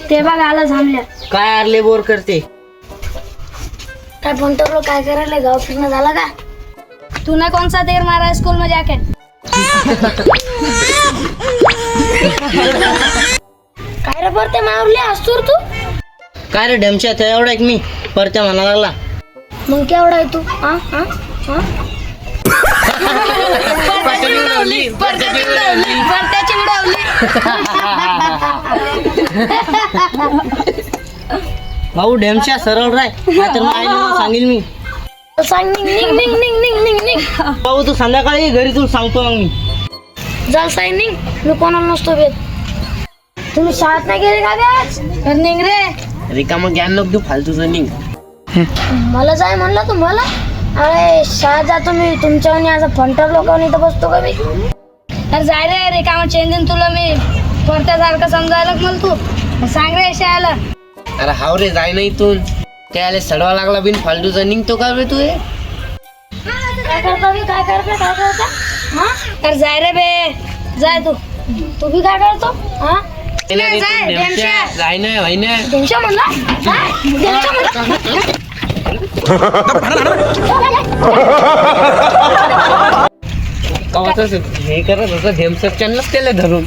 ते बघ आला थांबल्या. काय आरले बोर करते? काय पंटरलो काय करायला गाव फिरणं झाला का? तूने कौन सा देर मारा है स्कूल में जाके? काय रे परते मारले असतूर तू? काय रे ढमच्या त्या एवढा एक मी परत्या म्हणा लागला. मग केवढा आहे तू? हा हा हा परत्याची उडवली. भाऊ ढमच्या सरळ राय नाहीतर मग आईला मग सांगेल मी. सांग निघ निघ निघ निघ निघ निघ. भाऊ तू संध्याकाळी घरी तुला सांगतो मग मी. जल साई निघ. मी कोणाला नसतो भेट. तुम्ही शाळेत नाही गेले का आज? तर निघ रे. रिकामं ज्ञान नको तू फालतूचं निघ. मला जाय म्हणलं तुम्हाला. अरे शाळेत जातो मी तुमच्यावर आज फंटर लोकांनी तर बसतो का मी? अरे जाय रे रिकामा चेंजन तुला मी परत्यासारखं समजायला मला तू सांग रे शाळेला. अरे हाव रे जाय नाही तू त्याला सडवा लागला बिन फालतूचा निघतो का रे तू? काय करता मी काय करता हा? अरे जाय रे बे जाय तू. तू बी काय करतो हा? जाय नाही भाई ना देमशा म्हणला हा? देमशा म्हणला. हे करत होतं धेमसपच्यानंच त्याला धरून.